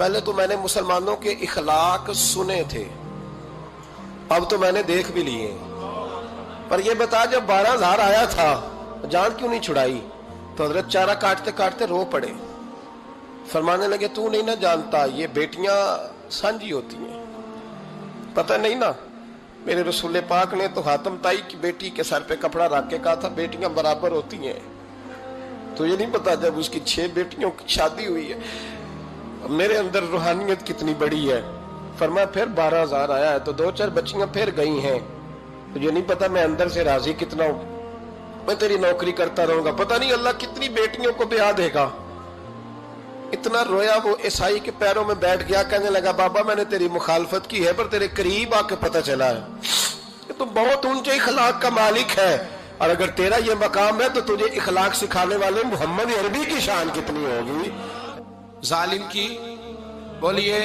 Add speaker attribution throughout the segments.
Speaker 1: پہلے تو میں نے مسلمانوں کے اخلاق سنے تھے، اب تو میں نے دیکھ بھی لیے، پر یہ بتا جب 12,000 آیا تھا جان کیوں نہیں چھڑائی؟ تو حضرت چارہ کاٹتے کاٹتے رو پڑے، فرمانے لگے تو نہیں نہ جانتا یہ بیٹیاں سانجی ہوتی ہیں، پتہ نہیں نا؟ میرے رسول پاک نے تو حاتم تائی کی بیٹی کے سر پہ کپڑا رکھ کے کہا تھا بیٹیاں برابر ہوتی ہیں، تو یہ نہیں پتا جب اس کی 6 بیٹیوں کی شادی ہوئی ہے میرے اندر روحانیت کتنی بڑی ہے۔ فرمایا پھر 12,000 آیا ہے تو 2-4 بچیاں پھر گئی ہیں، تو یہ نہیں پتا میں اندر سے راضی کتنا ہوں، میں تیری نوکری کرتا رہوں گا، پتہ نہیں اللہ کتنی بیٹیوں کو بیاہ دے گا۔ اتنا رویا وہ عیسائی کے پیروں میں بیٹھ گیا، کہنے لگا بابا میں نے تیری مخالفت کی ہے پر تیرے قریب آ کے پتہ چلا ہے کہ تو بہت اونچے اخلاق کا مالک ہے، اور اگر تیرا یہ مقام ہے تو تجھے اخلاق سکھانے والے محمد عربی کی شان کتنی ہوگی۔
Speaker 2: ظالم کی بولیے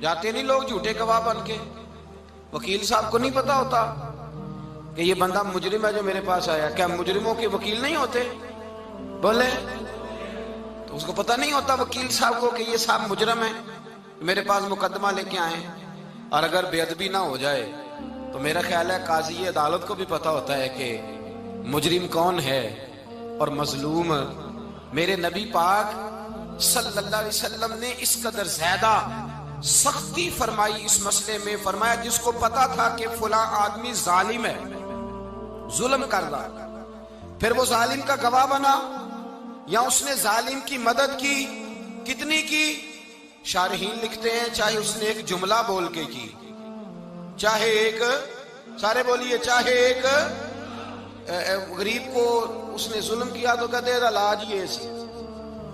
Speaker 2: جاتے نہیں لوگ جھوٹے گواہ بن کے، وکیل صاحب کو نہیں پتا ہوتا کہ یہ بندہ مجرم ہے جو میرے پاس آیا، کیا مجرموں کے وکیل نہیں ہوتے؟ بولے تو اس کو پتہ نہیں ہوتا وکیل صاحب کو کہ یہ صاحب مجرم ہے میرے پاس مقدمہ لے کے آئے، اور اگر بے ادبی نہ ہو جائے تو میرا خیال ہے قاضی عدالت کو بھی پتا ہوتا ہے کہ مجرم کون ہے اور مظلوم۔ میرے نبی پاک صلی اللہ علیہ وسلم نے اس قدر زیادہ سختی فرمائی اس مسئلے میں، فرمایا جس کو پتا تھا کہ فلاں آدمی ظالم ہے، ظلم کر رہا، پھر وہ ظالم کا گواہ بنا یا اس نے ظالم کی مدد کی، کتنی کی؟ شارحین لکھتے ہیں چاہے اس نے ایک جملہ بول کے کی، چاہے ایک، سارے بولیے، چاہے ایک غریب کو اس نے ظلم کیا تو کہتے ہیں علاج یہ سی،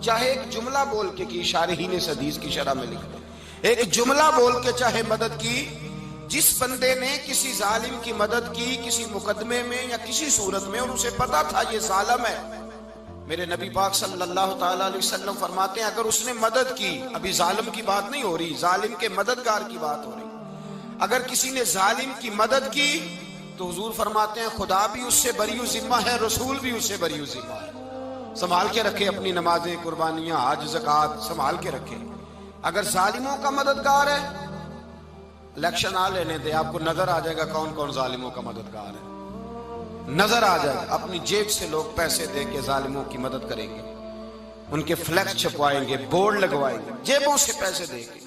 Speaker 2: چاہے ایک جملہ بول کے کی، شارحین اس حدیث کی شرح میں لکھتے ہیں ایک جملہ بول کے چاہے مدد کی، جس بندے نے کسی ظالم کی مدد کی کسی مقدمے میں یا کسی صورت میں اور اسے پتا تھا یہ ظالم ہے، میرے نبی پاک صلی اللہ تعالیٰ علیہ وسلم فرماتے ہیں اگر اس نے مدد کی، ابھی ظالم کی بات نہیں ہو رہی، ظالم کے مددگار کی بات ہو رہی، اگر کسی نے ظالم کی مدد کی تو حضور فرماتے ہیں خدا بھی اس سے بری و ذمہ ہے، رسول بھی اس سے بری و ذمہ ہے۔ سنبھال کے رکھے اپنی نمازیں، قربانیاں، حج، زکوٰۃ سنبھال کے رکھے۔ اگر ظالموں کا مددگار ہے، الیکشن آ لینے دے، آپ کو نظر آ جائے گا کون کون ظالموں کا مددگار ہے، نظر آ جائے گا۔ اپنی جیب سے لوگ پیسے دے کے ظالموں کی مدد کریں گے، ان کے فلیکس چھپوائیں گے، بورڈ لگوائیں گے، جیبوں سے پیسے دے کے۔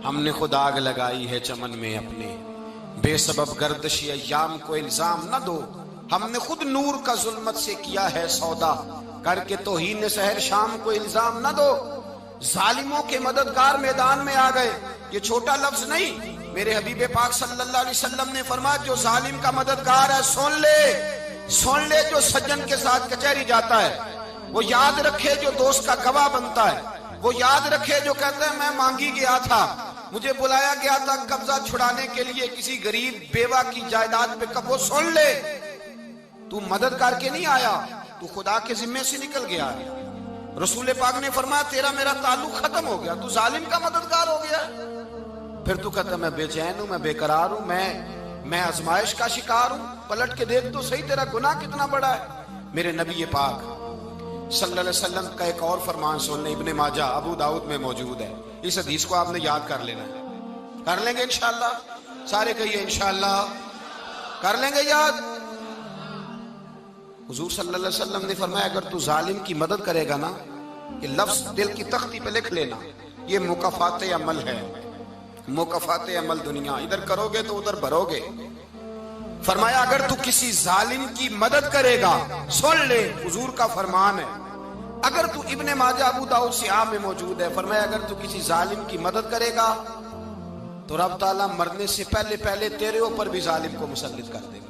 Speaker 2: ہم نے خود آگ لگائی ہے چمن میں اپنے، بے سبب گردشی ایام کو الزام نہ دو، ہم نے خود نور کا ظلمت سے کیا ہے سودا، کر کے توہین سحر شام کو الزام نہ دو۔ ظالموں کے مددگار میدان میں آ گئے، یہ چھوٹا لفظ نہیں، میرے حبیب پاک صلی اللہ علیہ وسلم نے فرمایا جو ظالم کا مددگار ہے سن لے جو سجن کے ساتھ کچہری جاتا ہے، وہ یاد رکھے جو دوست کا گواہ بنتا ہے، وہ یاد رکھے جو کہتا ہے میں مانگی گیا تھا، مجھے بلایا گیا تھا قبضہ چھڑانے کے لیے کسی غریب بیوہ کی جائیداد پہ، وہ سن لے تو مدد کر کے نہیں آیا، تو خدا کے ذمے سے نکل گیا ہے۔ رسول پاک نے فرمایا تیرا میرا تعلق ختم ہو گیا، تو ظالم کا مددگار ہو گیا۔ پھر تو کہتا میں بے چین ہوں، میں بے قرار ہوں، میں آزمائش کا شکار ہوں، پلٹ کے دیکھ تو صحیح تیرا گناہ کتنا بڑا ہے۔ میرے نبی پاک صلی اللہ علیہ وسلم کا ایک اور فرمان سن لیں، ابن ماجہ ابو داؤد میں موجود ہے، اس حدیث کو آپ نے یاد کر لینا ہے، کر لیں گے انشاءاللہ، سارے کہیے انشاءاللہ، کر لیں گے یاد۔ حضور صلی اللہ علیہ وسلم نے فرمایا اگر تو ظالم کی مدد کرے گا نا، یہ لفظ دل کی تختی پہ لکھ لینا، یہ مکافات عمل ہے، مکافات عمل دنیا، ادھر کرو گے تو ادھر بھرو گے۔ فرمایا اگر تو کسی ظالم کی مدد کرے گا، سن لے حضور کا فرمان ہے، اگر تو ابن ماجہ ابو داؤد سیاہ میں موجود ہے، فرمایا اگر تو کسی ظالم کی مدد کرے گا تو رب تعالیٰ مرنے سے پہلے تیرے اوپر بھی ظالم کو مسلط کر دے گا،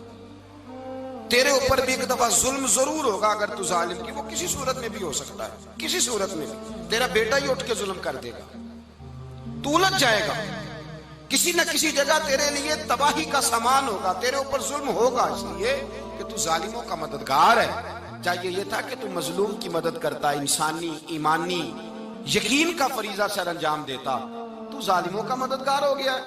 Speaker 2: تیرے اوپر بھی ایک دفعہ ظلم ضرور ہوگا اگر تو ظالم کی، وہ کسی صورت میں بھی ہو سکتا ہے، کسی صورت میں بھی تیرا بیٹا ہی اٹھ کے ظلم کر دے گا، تو الجھ جائے گا، کسی نہ کسی جگہ تیرے لیے تباہی کا سامان ہوگا، تیرے اوپر ظلم ہوگا، اس لیے کہ تو ظالموں کا مددگار ہے۔ چاہیے یہ تھا کہ تو مظلوم کی مدد کرتا، انسانی ایمانی یقین کا فریضہ سر انجام دیتا، تو ظالموں کا مددگار ہو گیا۔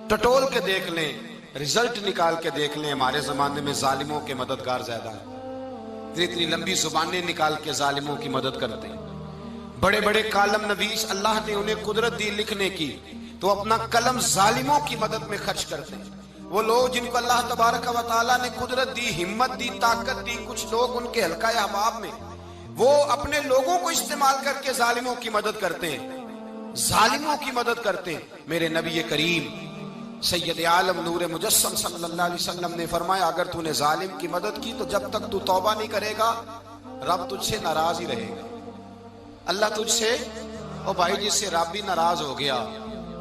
Speaker 2: ٹٹول کے دیکھ لیں، رزلٹ نکال کے دیکھ لیں، ہمارے زمانے میں ظالموں کے مددگار زیادہ ہیں، اتنی لمبی زبانیں نکال کے ظالموں کی مدد کرتے ہیں، بڑے بڑے کالم نویس اللہ نے انہیں قدرت دی لکھنے کی، تو اپنا قلم ظالموں کی مدد میں خرچ کرتے ہیں۔ وہ لوگ جن کو اللہ تبارک و تعالیٰ نے قدرت دی، ہمت دی، طاقت دی، کچھ لوگ ان کے حلقہ احباب میں، وہ اپنے لوگوں کو استعمال کر کے ظالموں کی مدد کرتے ہیں، ظالموں کی مدد کرتے ہیں۔ میرے نبی کریم سید عالم نور مجسم صلی اللہ علیہ وسلم نے فرمایا، اگر تو نے ظالم کی مدد کی تو جب تک تو توبہ نہیں کرے گا رب تجھ سے ناراض ہی رہے گا۔ اللہ تجھ سے، او بھائی جس سے رب بھی ناراض ہو گیا،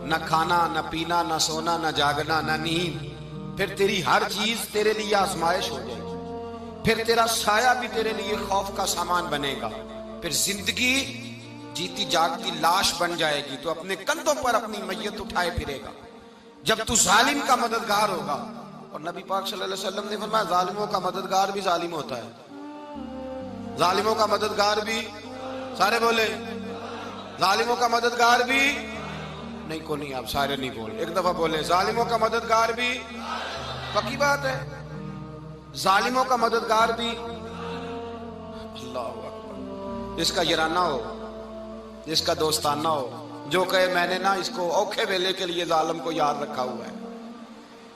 Speaker 2: نہ کھانا نہ پینا نہ سونا نہ جاگنا نہ نیند، پھر تیری ہر چیز تیرے لیے آزمائش ہو جائے گی، پھر تیرا سایہ بھی تیرے لیے خوف کا سامان بنے گا، پھر زندگی جیتی جاگتی لاش بن جائے گی، تو اپنے کندھوں پر اپنی میت اٹھائے پھرے گا جب تو ظالم کا مددگار ہوگا۔ اور نبی پاک صلی اللہ علیہ وسلم نے فرمایا ظالموں کا مددگار بھی ظالم ہوتا ہے، ظالموں کا مددگار بھی، سارے بولے ظالموں کا مددگار بھی نہیں، کو نہیں، آپ سارے نہیں بولے، ایک دفعہ بولے ظالموں کا مددگار بھی، پکی بات ہے، ظالموں کا مددگار بھی۔ اللہ اکبر، جس کا یارانہ ہو، جس کا دوستانہ ہو، جو کہے میں نے نا اس کو اوکھے ویلے کے لیے ظالم کو یاد رکھا ہوا ہے۔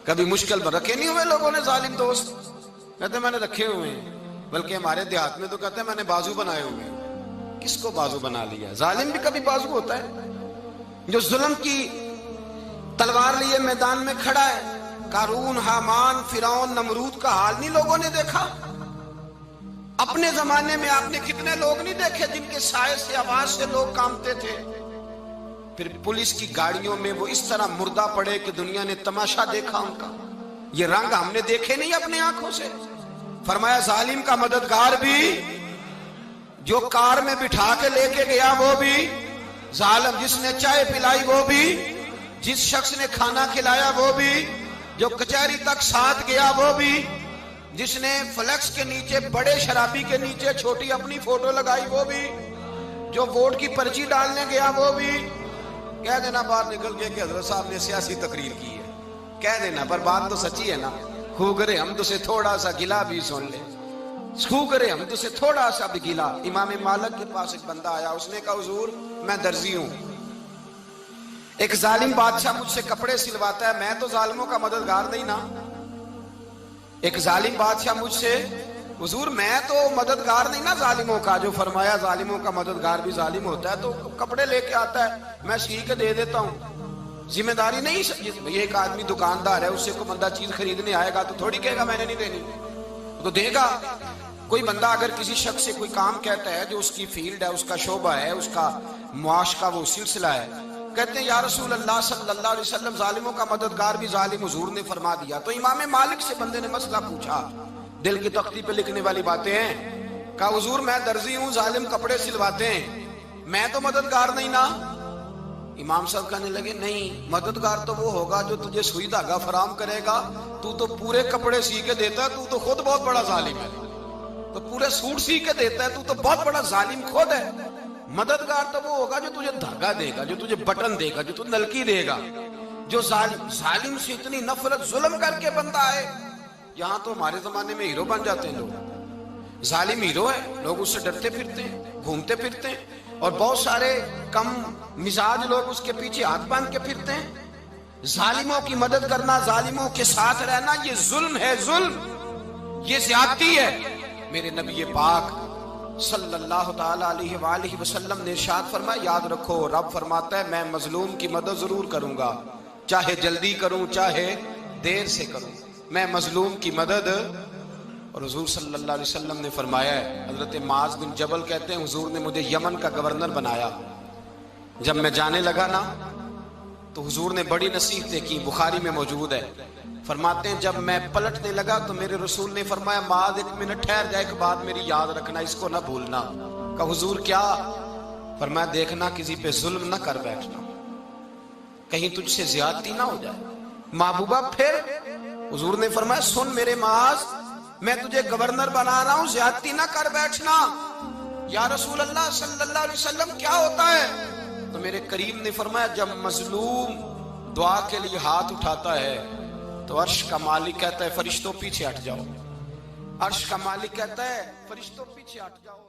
Speaker 2: کبھی مشکل میں رکھے نہیں ہوئے لوگوں نے ظالم دوست، کہتے ہیں میں نے رکھے ہوئے ہیں، بلکہ ہمارے دیہات میں تو کہتے ہیں میں نے بازو بنائے ہوئے ہیں۔ کس کو بازو بنا لیا؟ ظالم بھی کبھی بازو ہوتا ہے، جو ظلم کی تلوار لیے میدان میں کھڑا ہے۔ قارون، حامان، فرعون، نمرود کا حال نہیں لوگوں نے دیکھا؟ اپنے زمانے میں آپ نے کتنے لوگ نہیں دیکھے جن کے سائے سے، آواز سے لوگ کانپتے تھے؟ پھر پولیس کی گاڑیوں میں وہ اس طرح مردہ پڑے کہ دنیا نے تماشا دیکھا ان کا۔ یہ رنگ ہم نے دیکھے نہیں اپنے آنکھوں سے۔ فرمایا ظالم کا مددگار بھی، جو کار میں بٹھا کے لے کے گیا وہ بھی ظالم، جس نے چائے پلائی وہ بھی، جس شخص نے کھانا کھلایا وہ بھی، جو کچہری تک ساتھ گیا وہ بھی، جس نے فلیکس کے نیچے، بڑے شرابی کے نیچے چھوٹی اپنی فوٹو لگائی وہ بھی، جو ووٹ کی پرچی ڈالنے گیا وہ بھی۔ کہہ دینا باہر نکل کے کہ حضرت صاحب نے سیاسی تقریر کی ہے، کہہ دینا، پر بات تو سچی ہے نا۔ خو کرے حمد سے تھوڑا سا گلا بھی سن لے، خو کرے حمد سے تھوڑا سا بھی گلا۔ امام مالک کے پاس ایک بندہ آیا، اس نے کہا حضور میں درزی ہوں، ایک ظالم بادشاہ مجھ سے کپڑے سلواتا ہے، میں تو ظالموں کا مددگار نہیں نا۔ ایک ظالم بادشاہ مجھ سے، حضور میں تو مددگار نہیں نا ظالموں کا۔ جو فرمایا ظالموں کا مددگار بھی ظالم ہوتا ہے، تو کپڑے لے کے آتا ہے میں سی کے دے دیتا ہوں، ذمہ داری نہیں۔ یہ ایک آدمی دکاندار ہے، اس سے کوئی بندہ چیز خریدنے آئے گا تو تھوڑی کہے گا میں نے نہیں دینی، تو دے گا۔ کوئی بندہ اگر کسی شخص سے کوئی کام کہتا ہے جو اس کی فیلڈ ہے، اس کا شعبہ ہے، اس کا معاش کا وہ سلسلہ ہے، کہتے ہیں یا رسول اللہ صلی اللہ علیہ وسلم ظالموں کا مددگار بھی ظالم، حضور نے فرما دیا۔ تو امام مالک سے بندے نے مسئلہ پوچھا، دل کی تختی پہ لکھنے والی باتیں ہیں، کہا حضور میں درزی ہوں، ظالم کپڑے سلواتے ہیں، میں تو مددگار نہیں نا۔ امام صاحب کہنے لگے نہیں، مددگار تو وہ ہوگا جو تجھے سوئی دھاگا فراہم کرے گا، تو پورے کپڑے سی کے دیتا ہے، تو خود بہت بڑا ظالم ہے، تو پورے سوٹ سی کے دیتا ہے، تو بہت بڑا ظالم خود ہے۔ مددگار تو وہ ہوگا جو تجھے دھاگا دے گا، جو تجھے بٹن دے گا، جو تجھے نلکی دے گا۔ جو ظالم سے اتنی نفرت ظلم کر کے بندہ ہے، یہاں تو ہمارے زمانے میں ہیرو بن جاتے ہیں لوگ، ظالم ہیرو ہے، لوگ اس سے ڈرتے پھرتے ہیں، گھومتے پھرتے ہیں، اور بہت سارے کم مزاج لوگ اس کے پیچھے ہاتھ باندھ کے پھرتے ہیں۔ ظالموں کی مدد کرنا، ظالموں کے ساتھ رہنا، یہ ظلم ہے، ظلم، یہ زیادتی ہے۔ میرے نبی پاک صلی اللہ تعالی علیہ وآلہ وسلم نے ارشاد فرمایا، یاد رکھو رب فرماتا ہے میں مظلوم کی مدد ضرور کروں گا، چاہے جلدی کروں چاہے دیر سے کروں، میں مظلوم کی مدد۔ اور حضور صلی اللہ علیہ وسلم نے فرمایا ہے، حضرت معاذ بن جبل کہتے ہیں حضور نے مجھے یمن کا گورنر بنایا، جب میں جانے لگا نا تو حضور نے بڑی نصیحتیں کی، بخاری میں موجود ہے۔ فرماتے ہیں جب میں پلٹنے لگا تو میرے رسول نے فرمایا معاذ ایک منٹ ٹھہر جا، ایک بات میری یاد رکھنا، اس کو نہ بھولنا۔ کہا حضور کیا؟ فرمایا دیکھنا کسی پہ ظلم نہ کر بیٹھنا، کہیں تجھ سے زیادتی نہ ہو جائے۔ محبوبہ پھر حضور نے فرمایا سن میرے معاذ، میں تجھے گورنر بنا رہا ہوں، زیادتی نہ کر بیٹھنا۔ یا رسول اللہ صلی اللہ علیہ وسلم کیا ہوتا ہے؟ تو میرے کریم نے فرمایا جب مظلوم دعا کے لیے ہاتھ اٹھاتا ہے تو عرش کا مالک کہتا ہے فرشتوں پیچھے ہٹ جاؤ، عرش کا مالک کہتا ہے فرشتوں پیچھے ہٹ جاؤ۔